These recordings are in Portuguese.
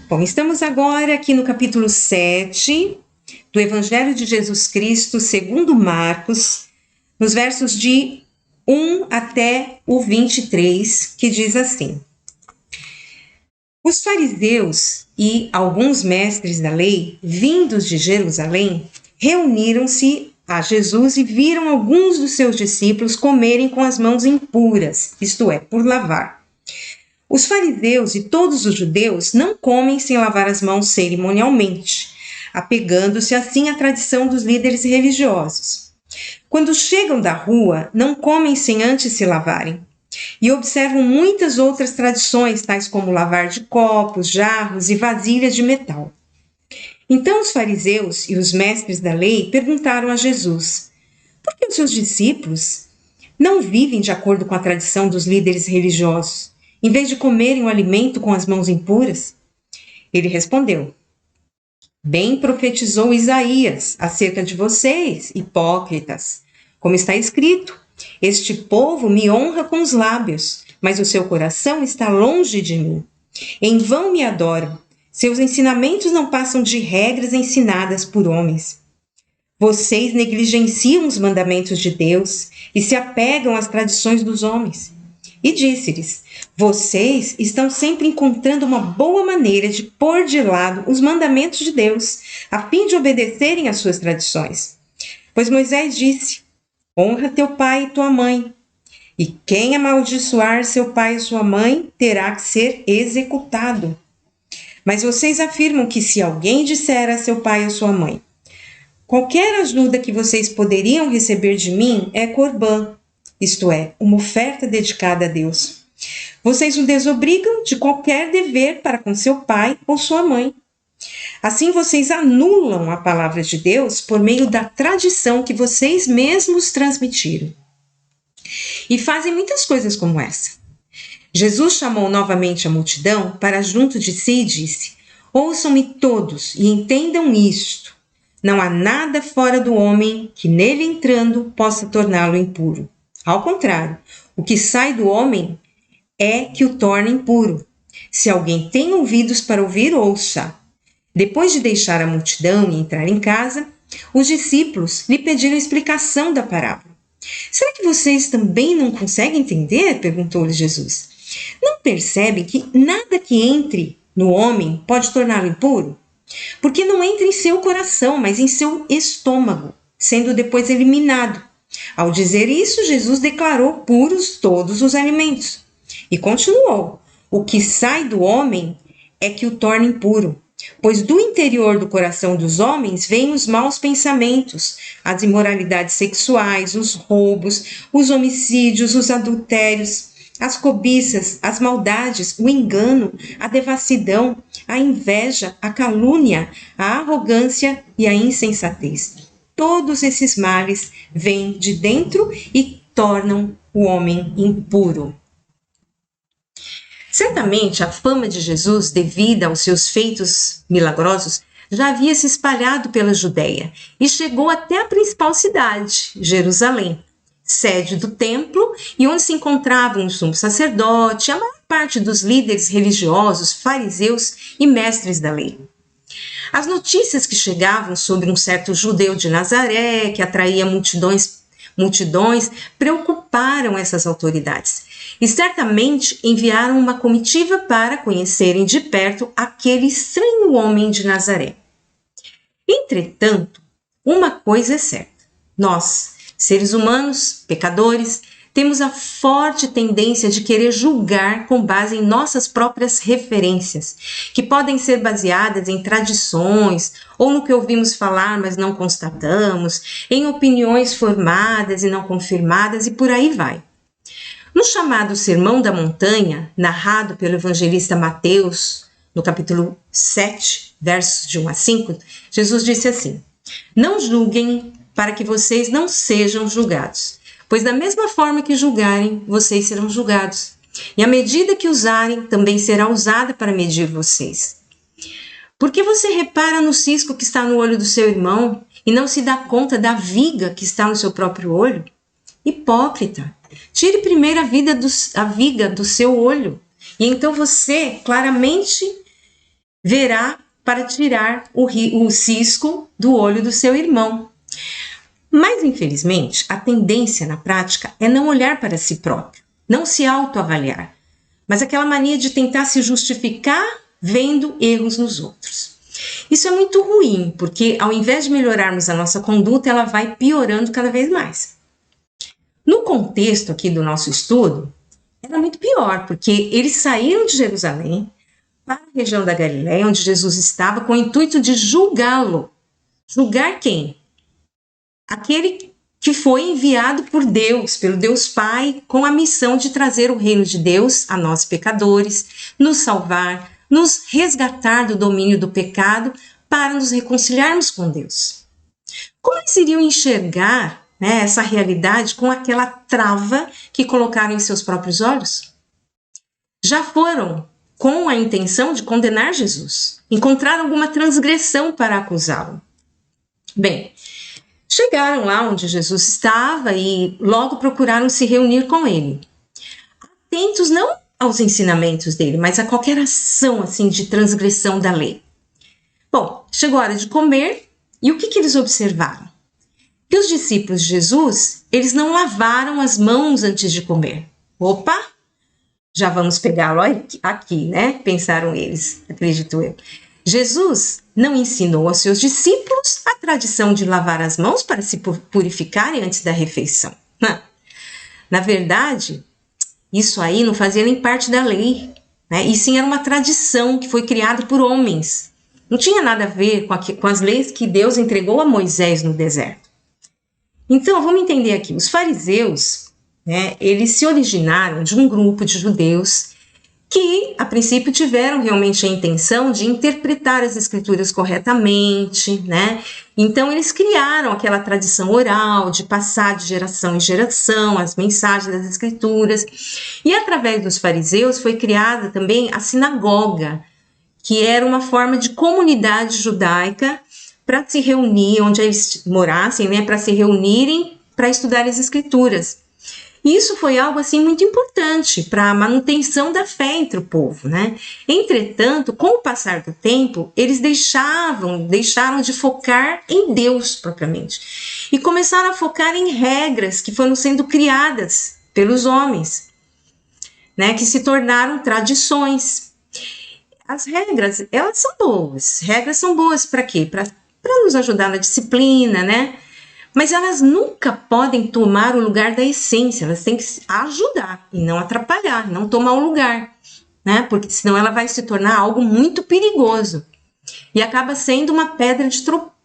Bom, estamos agora aqui no capítulo 7 do Evangelho de Jesus Cristo, segundo Marcos, nos versos de 1 até o 23, que diz assim: Os fariseus e alguns mestres da lei, vindos de Jerusalém, reuniram-se a Jesus e viram alguns dos seus discípulos comerem com as mãos impuras, isto é, por lavar. Os fariseus e todos os judeus não comem sem lavar as mãos cerimonialmente, apegando-se assim à tradição dos líderes religiosos. Quando chegam da rua, não comem sem antes se lavarem. E observam muitas outras tradições, tais como lavar de copos, jarros e vasilhas de metal. Então os fariseus e os mestres da lei perguntaram a Jesus: por que os seus discípulos não vivem de acordo com a tradição dos líderes religiosos, em vez de comerem o alimento com as mãos impuras? Ele respondeu: Bem profetizou Isaías acerca de vocês, hipócritas. Como está escrito: Este povo me honra com os lábios, mas o seu coração está longe de mim. Em vão me adoram. Seus ensinamentos não passam de regras ensinadas por homens. Vocês negligenciam os mandamentos de Deus e se apegam às tradições dos homens. E disse-lhes: Vocês estão sempre encontrando uma boa maneira de pôr de lado os mandamentos de Deus, a fim de obedecerem às suas tradições. Pois Moisés disse: Honra teu pai e tua mãe. E quem amaldiçoar seu pai e sua mãe terá que ser executado. Mas vocês afirmam que se alguém disser a seu pai ou sua mãe: Qualquer ajuda que vocês poderiam receber de mim é corbã, isto é, uma oferta dedicada a Deus. Vocês o desobrigam de qualquer dever para com seu pai ou sua mãe. Assim vocês anulam a palavra de Deus por meio da tradição que vocês mesmos transmitiram. E fazem muitas coisas como essa. Jesus chamou novamente a multidão para junto de si e disse: Ouçam-me todos e entendam isto. Não há nada fora do homem que nele entrando possa torná-lo impuro. Ao contrário, o que sai do homem é que o torna impuro. Se alguém tem ouvidos para ouvir, ouça. Depois de deixar a multidão e entrar em casa, os discípulos lhe pediram explicação da parábola. Será que vocês também não conseguem entender? Perguntou-lhe Jesus. Não percebem que nada que entre no homem pode torná-lo impuro? Porque não entra em seu coração, mas em seu estômago, sendo depois eliminado. Ao dizer isso, Jesus declarou puros todos os alimentos. E continuou: O que sai do homem é que o torna impuro. Pois do interior do coração dos homens vêm os maus pensamentos, as imoralidades sexuais, os roubos, os homicídios, os adultérios, as cobiças, as maldades, o engano, a devassidão, a inveja, a calúnia, a arrogância e a insensatez. Todos esses males vêm de dentro e tornam o homem impuro. Certamente a fama de Jesus, devida aos seus feitos milagrosos, já havia se espalhado pela Judéia e chegou até a principal cidade, Jerusalém, sede do templo e onde se encontravam o sumo sacerdote e a maior parte dos líderes religiosos, fariseus e mestres da lei. As notícias que chegavam sobre um certo judeu de Nazaré, que atraía multidões, preocuparam essas autoridades e certamente enviaram uma comitiva para conhecerem de perto aquele estranho homem de Nazaré. Entretanto, uma coisa é certa: nós, seres humanos, pecadores, temos a forte tendência de querer julgar com base em nossas próprias referências, que podem ser baseadas em tradições, ou no que ouvimos falar, mas não constatamos, em opiniões formadas e não confirmadas, e por aí vai. No chamado Sermão da Montanha, narrado pelo evangelista Mateus, no capítulo 7, versos de 1 a 5, Jesus disse assim: Não julguem para que vocês não sejam julgados. Pois da mesma forma que julgarem, vocês serão julgados. E a medida que usarem, também será usada para medir vocês. Por que você repara no cisco que está no olho do seu irmão e não se dá conta da viga que está no seu próprio olho? Hipócrita! Tire primeiro a viga do seu olho, e então você claramente verá para tirar o cisco do olho do seu irmão. Mas, infelizmente, a tendência na prática é não olhar para si próprio, não se autoavaliar, mas aquela mania de tentar se justificar vendo erros nos outros. Isso é muito ruim, porque ao invés de melhorarmos a nossa conduta, ela vai piorando cada vez mais. No contexto aqui do nosso estudo, era muito pior, porque eles saíram de Jerusalém para a região da Galiléia, onde Jesus estava, com o intuito de julgá-lo. Julgar quem? Aquele que foi enviado por Deus, pelo Deus Pai, com a missão de trazer o reino de Deus a nós pecadores, nos salvar, nos resgatar do domínio do pecado para nos reconciliarmos com Deus. Como eles iriam enxergar, né, essa realidade com aquela trava que colocaram em seus próprios olhos? Já foram com a intenção de condenar Jesus, encontraram alguma transgressão para acusá-lo. Bem, chegaram lá onde Jesus estava e logo procuraram se reunir com ele, atentos não aos ensinamentos dele, mas a qualquer ação assim de transgressão da lei. Bom, chegou a hora de comer e o que eles observaram? Que os discípulos de Jesus, eles não lavaram as mãos antes de comer. Opa, já vamos pegá-lo aqui, né? Pensaram eles, acredito eu. Jesus não ensinou aos seus discípulos a tradição de lavar as mãos para se purificarem antes da refeição. Na verdade, isso aí não fazia nem parte da lei, né? E sim era uma tradição que foi criada por homens. Não tinha nada a ver com as leis que Deus entregou a Moisés no deserto. Então, vamos entender aqui. Os fariseus, né, eles se originaram de um grupo de judeus que, a princípio, tiveram realmente a intenção de interpretar as escrituras corretamente, né? Então, eles criaram aquela tradição oral de passar de geração em geração as mensagens das escrituras. E, através dos fariseus, foi criada também a sinagoga, que era uma forma de comunidade judaica para se reunir, onde eles morassem, né? Para se reunirem para estudar as escrituras. Isso foi algo assim muito importante para a manutenção da fé entre o povo, né? Entretanto, com o passar do tempo, eles deixaram de focar em Deus propriamente e começaram a focar em regras que foram sendo criadas pelos homens, né? Que se tornaram tradições. As regras, elas são boas. Regras são boas para quê? Para nos ajudar na disciplina, né? Mas elas nunca podem tomar o lugar da essência, elas têm que ajudar e não atrapalhar, não tomar o lugar, né? Porque senão ela vai se tornar algo muito perigoso e acaba sendo uma pedra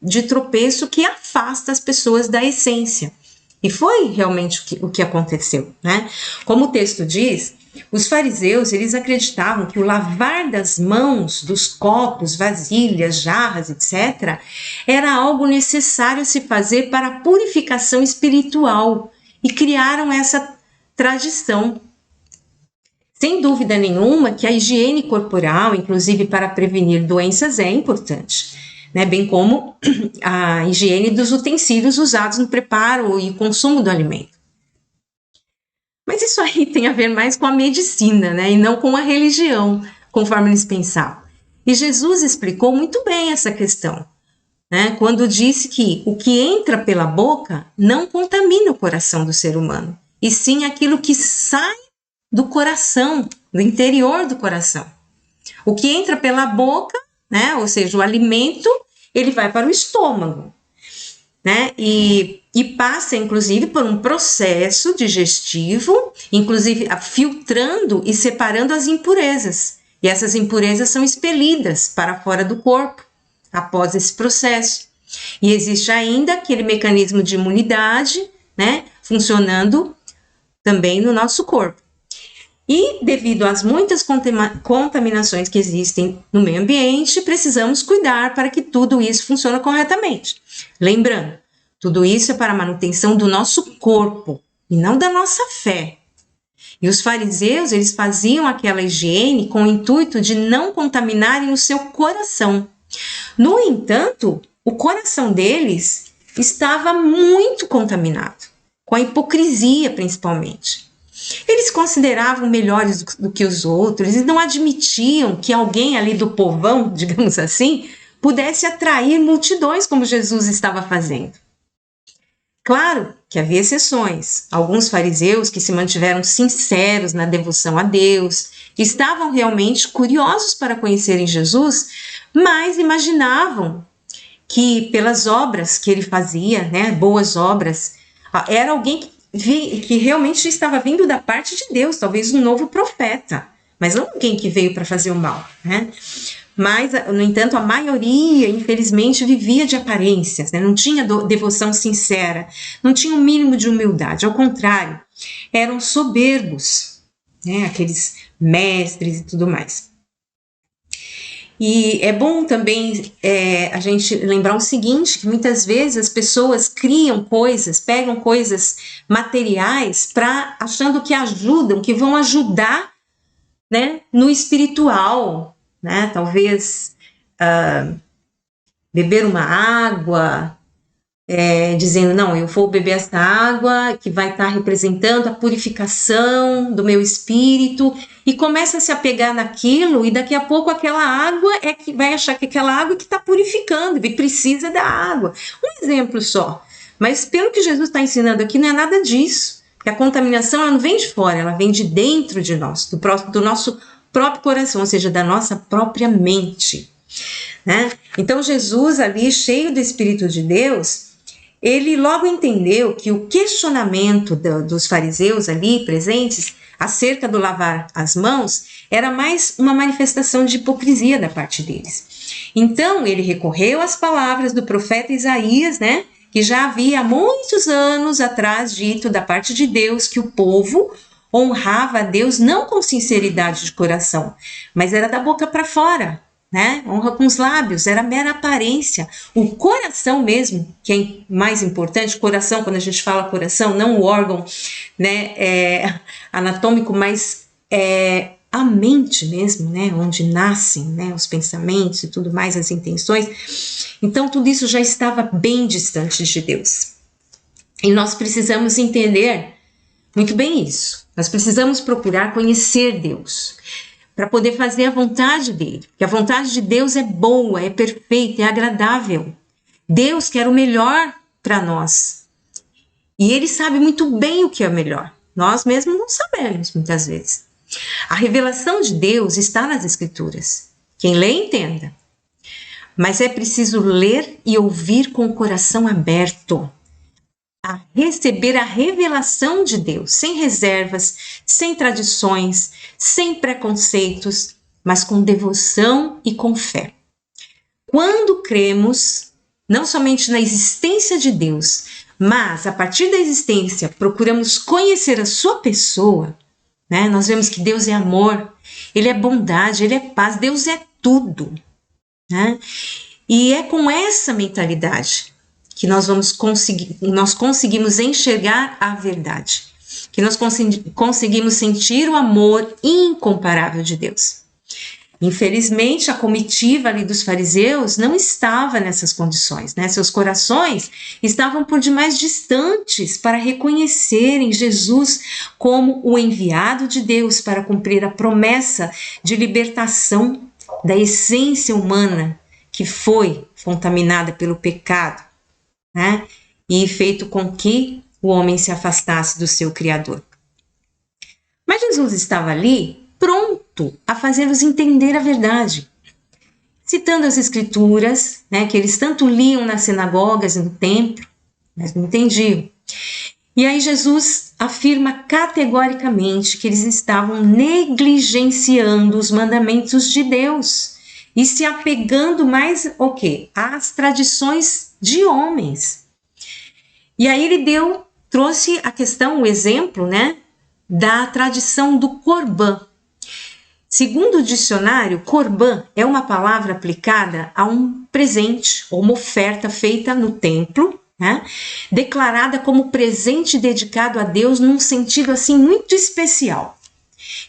de tropeço que afasta as pessoas da essência. E foi realmente o que aconteceu, né? Como o texto diz, os fariseus, eles acreditavam que o lavar das mãos, dos copos, vasilhas, jarras, etc., era algo necessário a se fazer para a purificação espiritual e criaram essa tradição. Sem dúvida nenhuma que a higiene corporal, inclusive para prevenir doenças, é importante, né? Bem como a higiene dos utensílios usados no preparo e consumo do alimento. Mas isso aí tem a ver mais com a medicina, né? E não com a religião, conforme eles pensavam. E Jesus explicou muito bem essa questão, né? Quando disse que o que entra pela boca não contamina o coração do ser humano, e sim aquilo que sai do coração, do interior do coração. O que entra pela boca, né? Ou seja, o alimento, ele vai para o estômago, né? E passa, inclusive, por um processo digestivo, inclusive filtrando e separando as impurezas. E essas impurezas são expelidas para fora do corpo após esse processo. E existe ainda aquele mecanismo de imunidade, né? Funcionando também no nosso corpo. E devido às muitas contaminações que existem no meio ambiente, precisamos cuidar para que tudo isso funcione corretamente. Lembrando, tudo isso é para a manutenção do nosso corpo e não da nossa fé. E os fariseus, eles faziam aquela higiene com o intuito de não contaminarem o seu coração. No entanto, o coração deles estava muito contaminado, com a hipocrisia principalmente. Eles se consideravam melhores do que os outros e não admitiam que alguém ali do povão, digamos assim, pudesse atrair multidões como Jesus estava fazendo. Claro que havia exceções. Alguns fariseus que se mantiveram sinceros na devoção a Deus, estavam realmente curiosos para conhecerem Jesus, mas imaginavam que pelas obras que ele fazia, né, boas obras, era alguém que realmente estava vindo da parte de Deus, talvez um novo profeta, mas não alguém que veio para fazer o mal, né? Mas, no entanto, a maioria, infelizmente, vivia de aparências, né? Não tinha devoção sincera, não tinha um mínimo de humildade, ao contrário, eram soberbos, né? Aqueles mestres e tudo mais. E é bom também a gente lembrar o seguinte, que muitas vezes as pessoas criam coisas, pegam coisas materiais achando que ajudam, que vão ajudar, né, no espiritual, né? Talvez beber uma água, dizendo, não, eu vou beber essa água que vai estar representando a purificação do meu espírito, e começa a se apegar naquilo, e daqui a pouco aquela água vai achar que aquela água que está purificando, e precisa da água. Um exemplo só, mas pelo que Jesus está ensinando aqui, não é nada disso, porque a contaminação ela não vem de fora, ela vem de dentro de nós, do nosso próprio coração, ou seja, da nossa própria mente, né? Então Jesus ali, cheio do Espírito de Deus, ele logo entendeu que o questionamento dos fariseus ali presentes acerca do lavar as mãos era mais uma manifestação de hipocrisia da parte deles. Então ele recorreu às palavras do profeta Isaías, né, que já havia há muitos anos atrás dito da parte de Deus que o povo honrava a Deus não com sinceridade de coração, mas era da boca para fora, né? Honra com os lábios, era mera aparência. O coração mesmo, que é mais importante, coração, quando a gente fala coração, não o órgão, né, anatômico, mas a mente mesmo, né, onde nascem, né, os pensamentos e tudo mais, as intenções. Então tudo isso já estava bem distante de Deus. E nós precisamos entender muito bem isso. Nós precisamos procurar conhecer Deus, para poder fazer a vontade dele. Porque a vontade de Deus é boa, é perfeita, é agradável. Deus quer o melhor para nós. E ele sabe muito bem o que é melhor. Nós mesmos não sabemos, muitas vezes. A revelação de Deus está nas Escrituras. Quem lê, entenda. Mas é preciso ler e ouvir com o coração aberto, a receber a revelação de Deus, sem reservas, sem tradições, sem preconceitos, mas com devoção e com fé. Quando cremos, não somente na existência de Deus, mas a partir da existência procuramos conhecer a sua pessoa, né? Nós vemos que Deus é amor, Ele é bondade, Ele é paz, Deus é tudo, né? E é com essa mentalidade que nós conseguimos enxergar a verdade, que nós conseguimos sentir o amor incomparável de Deus. Infelizmente, a comitiva ali dos fariseus não estava nessas condições, né? Seus corações estavam por demais distantes para reconhecerem Jesus como o enviado de Deus para cumprir a promessa de libertação da essência humana que foi contaminada pelo pecado, né? E feito com que o homem se afastasse do seu Criador. Mas Jesus estava ali pronto a fazer-nos entender a verdade, citando as Escrituras, né, que eles tanto liam nas sinagogas e no templo, mas não entendiam. E aí Jesus afirma categoricamente que eles estavam negligenciando os mandamentos de Deus e se apegando mais o quê? Às tradições de homens. E aí ele trouxe a questão, o exemplo, né, da tradição do Corban. Segundo o dicionário, Corban é uma palavra aplicada a um presente ou uma oferta feita no templo, né, declarada como presente dedicado a Deus num sentido assim muito especial.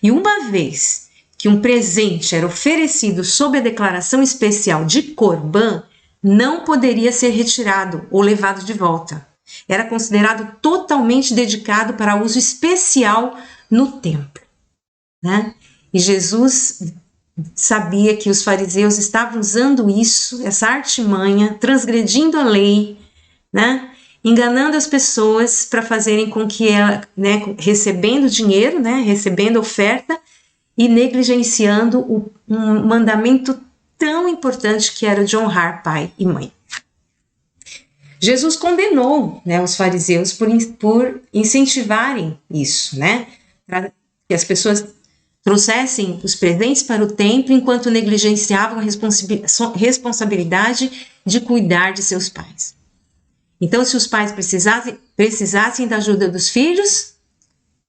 E uma vez que um presente era oferecido sob a declaração especial de Corban, não poderia ser retirado ou levado de volta. Era considerado totalmente dedicado para uso especial no templo, né? E Jesus sabia que os fariseus estavam usando isso, essa artimanha, transgredindo a lei, né? Enganando as pessoas para fazerem com que ela, né, recebendo dinheiro, né, recebendo oferta e negligenciando um mandamento tão importante que era de honrar pai e mãe. Jesus condenou, né, os fariseus por incentivarem isso, né, para que as pessoas trouxessem os presentes para o templo enquanto negligenciavam a responsabilidade de cuidar de seus pais. Então, se os pais precisassem da ajuda dos filhos,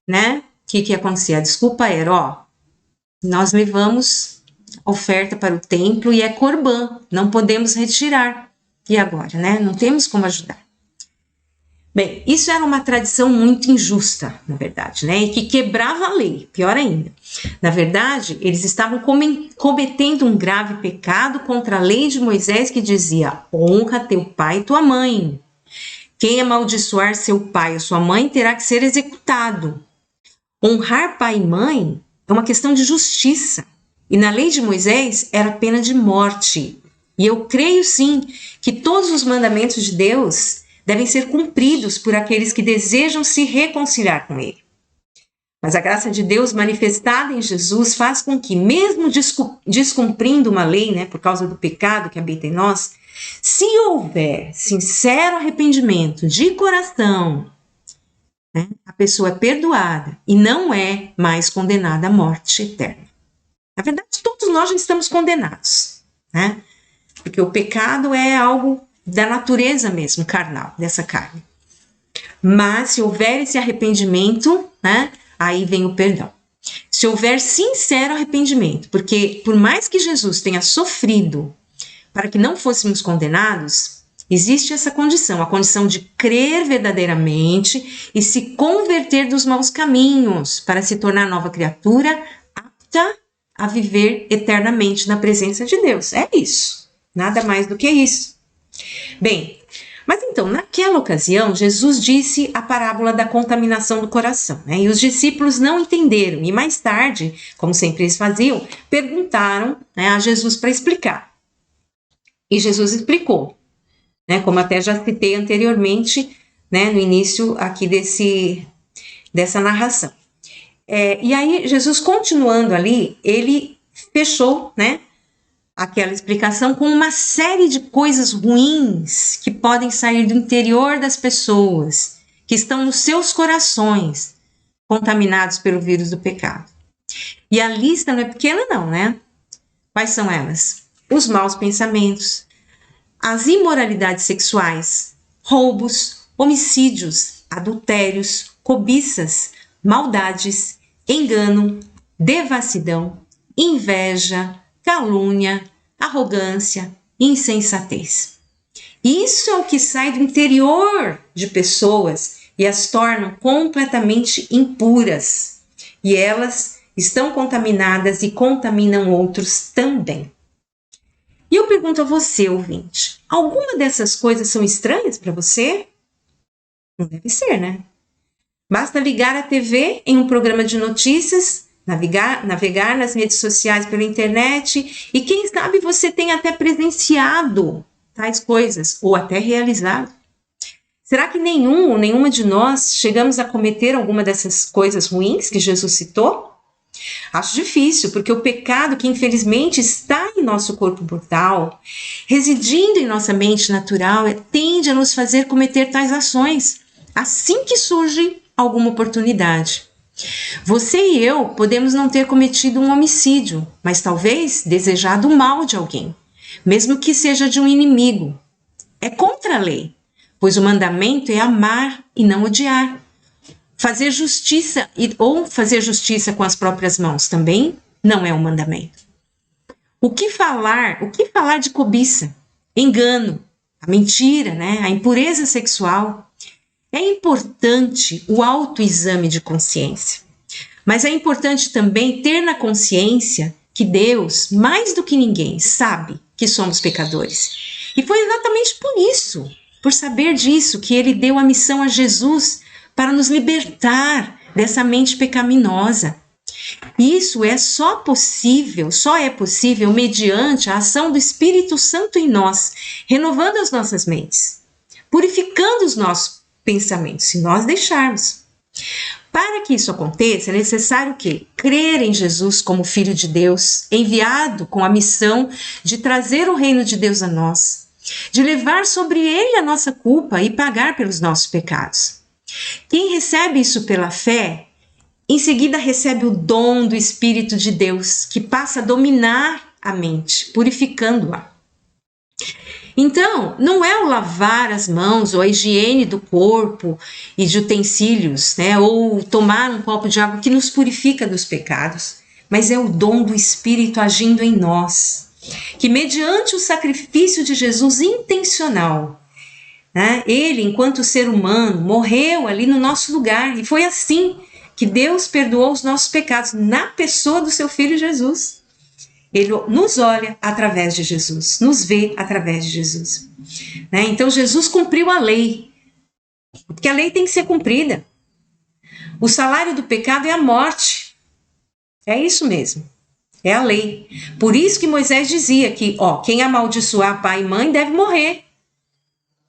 né, o que acontecia? A desculpa era, nós levamos oferta para o templo e é corbã, não podemos retirar. E agora, né, não temos como ajudar. Bem, isso era uma tradição muito injusta, na verdade, né, e que quebrava a lei, pior ainda. Na verdade, eles estavam cometendo um grave pecado contra a lei de Moisés que dizia: honra teu pai e tua mãe. Quem amaldiçoar seu pai ou sua mãe terá que ser executado. Honrar pai e mãe é uma questão de justiça. E na lei de Moisés era pena de morte. E eu creio sim que todos os mandamentos de Deus devem ser cumpridos por aqueles que desejam se reconciliar com ele. Mas a graça de Deus manifestada em Jesus faz com que, mesmo descumprindo uma lei, né, por causa do pecado que habita em nós, se houver sincero arrependimento de coração, né, a pessoa é perdoada e não é mais condenada à morte eterna. Na verdade, todos nós já estamos condenados, né? Porque o pecado é algo da natureza mesmo, carnal, dessa carne. Mas se houver esse arrependimento, né, aí vem o perdão. Se houver sincero arrependimento, porque por mais que Jesus tenha sofrido para que não fôssemos condenados, existe essa condição, a condição de crer verdadeiramente e se converter dos maus caminhos para se tornar nova criatura apta a viver eternamente na presença de Deus. É isso, nada mais do que isso. Bem, mas então, naquela ocasião, Jesus disse a parábola da contaminação do coração, né? E os discípulos não entenderam, e mais tarde, como sempre eles faziam, perguntaram, né, a Jesus para explicar. E Jesus explicou, né, como até já citei anteriormente, né, no início aqui dessa narração. E aí, Jesus continuando ali, ele fechou, né, aquela explicação com uma série de coisas ruins que podem sair do interior das pessoas, que estão nos seus corações, contaminados pelo vírus do pecado. E a lista não é pequena não, né? Quais são elas? Os maus pensamentos, as imoralidades sexuais, roubos, homicídios, adultérios, cobiças, maldades, engano, devassidão, inveja, calúnia, arrogância, insensatez. Isso é o que sai do interior de pessoas e as tornam completamente impuras. E elas estão contaminadas e contaminam outros também. E eu pergunto a você, ouvinte, alguma dessas coisas são estranhas para você? Não deve ser, né? Basta ligar a TV em um programa de notícias, navegar nas redes sociais pela internet e quem sabe você tem até presenciado tais coisas ou até realizado. Será que nenhum ou nenhuma de nós chegamos a cometer alguma dessas coisas ruins que Jesus citou? Acho difícil, porque o pecado que infelizmente está em nosso corpo mortal, residindo em nossa mente natural, tende a nos fazer cometer tais ações, assim que surge alguma oportunidade. Você e eu podemos não ter cometido um homicídio, mas talvez desejado o mal de alguém, mesmo que seja de um inimigo. É contra a lei, pois o mandamento é amar e não odiar. Fazer justiça ou fazer justiça com as próprias mãos também não é um mandamento. O que falar de cobiça, engano, a mentira, né, a impureza sexual? É importante o autoexame de consciência, mas é importante também ter na consciência que Deus, mais do que ninguém, sabe que somos pecadores. E foi exatamente por isso, por saber disso, que ele deu a missão a Jesus para nos libertar dessa mente pecaminosa. Isso só é possível mediante a ação do Espírito Santo em nós, renovando as nossas mentes, purificando os nossos pensamentos, se nós deixarmos. Para que isso aconteça, é necessário crer em Jesus como Filho de Deus, enviado com a missão de trazer o reino de Deus a nós, de levar sobre ele a nossa culpa e pagar pelos nossos pecados. Quem recebe isso pela fé, em seguida recebe o dom do Espírito de Deus, que passa a dominar a mente, purificando-a. Então, não é o lavar as mãos ou a higiene do corpo e de utensílios, né, ou tomar um copo de água que nos purifica dos pecados, mas é o dom do Espírito agindo em nós, que mediante o sacrifício de Jesus intencional, né, ele, enquanto ser humano, morreu ali no nosso lugar, e foi assim que Deus perdoou os nossos pecados na pessoa do seu Filho Jesus. Ele nos olha através de Jesus, nos vê através de Jesus. Né? Então Jesus cumpriu a lei, porque a lei tem que ser cumprida. O salário do pecado é a morte. É isso mesmo, é a lei. Por isso que Moisés dizia que quem amaldiçoar pai e mãe deve morrer.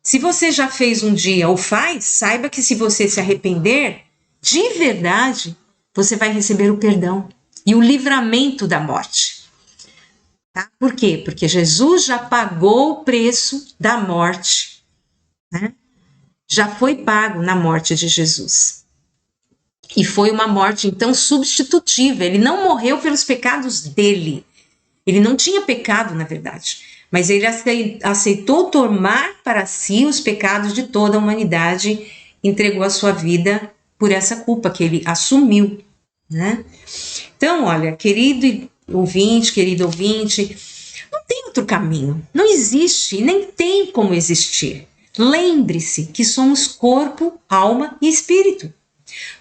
Se você já fez um dia ou faz, saiba que se você se arrepender, de verdade, você vai receber o perdão e o livramento da morte. Tá? Por quê? Porque Jesus já pagou o preço da morte. Né? Já foi pago na morte de Jesus. E foi uma morte, então, substitutiva. Ele não morreu pelos pecados dele. Ele não tinha pecado, na verdade. Mas ele aceitou tomar para si os pecados de toda a humanidade, entregou a sua vida por essa culpa que ele assumiu, né? Então, olha, querido ouvinte, não tem outro caminho, não existe e nem tem como existir. Lembre-se que somos corpo, alma e espírito.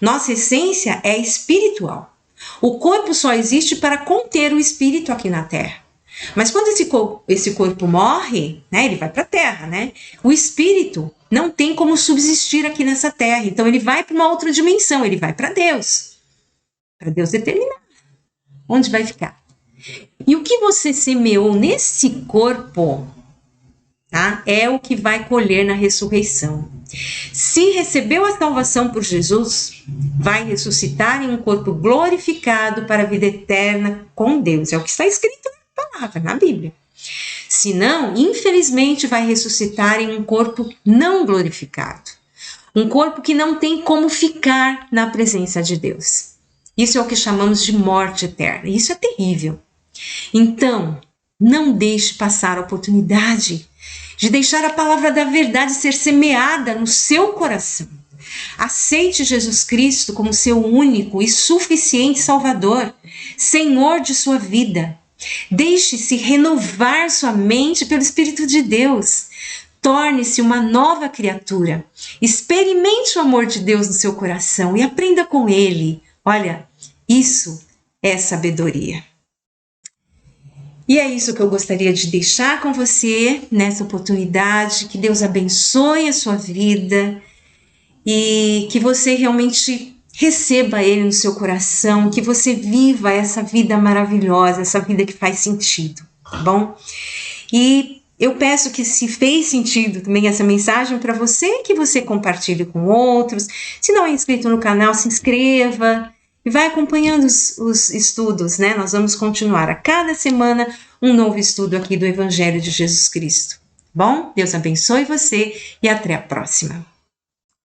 Nossa essência é espiritual. O corpo só existe para conter o espírito aqui na Terra. Mas quando esse corpo morre, né, ele vai para a Terra, né? O espírito não tem como subsistir aqui nessa Terra, então ele vai para uma outra dimensão, ele vai para Deus determinar onde vai ficar. E o que você semeou nesse corpo, tá, é o que vai colher na ressurreição. Se recebeu a salvação por Jesus, vai ressuscitar em um corpo glorificado para a vida eterna com Deus. É o que está escrito na palavra, na Bíblia. Se não, infelizmente vai ressuscitar em um corpo não glorificado. Um corpo que não tem como ficar na presença de Deus. Isso é o que chamamos de morte eterna. Isso é terrível. Então, não deixe passar a oportunidade de deixar a palavra da verdade ser semeada no seu coração. Aceite Jesus Cristo como seu único e suficiente Salvador, Senhor de sua vida. Deixe-se renovar sua mente pelo Espírito de Deus. Torne-se uma nova criatura. Experimente o amor de Deus no seu coração e aprenda com Ele. Olha, isso é sabedoria. E é isso que eu gostaria de deixar com você nessa oportunidade. Que Deus abençoe a sua vida e que você realmente receba Ele no seu coração, que você viva essa vida maravilhosa, essa vida que faz sentido, tá bom? E eu peço que, se fez sentido também essa mensagem para você, que você compartilhe com outros. Se não é inscrito no canal, se inscreva e vai acompanhando os estudos, né? Nós vamos continuar a cada semana um novo estudo aqui do Evangelho de Jesus Cristo. Bom, Deus abençoe você e até a próxima.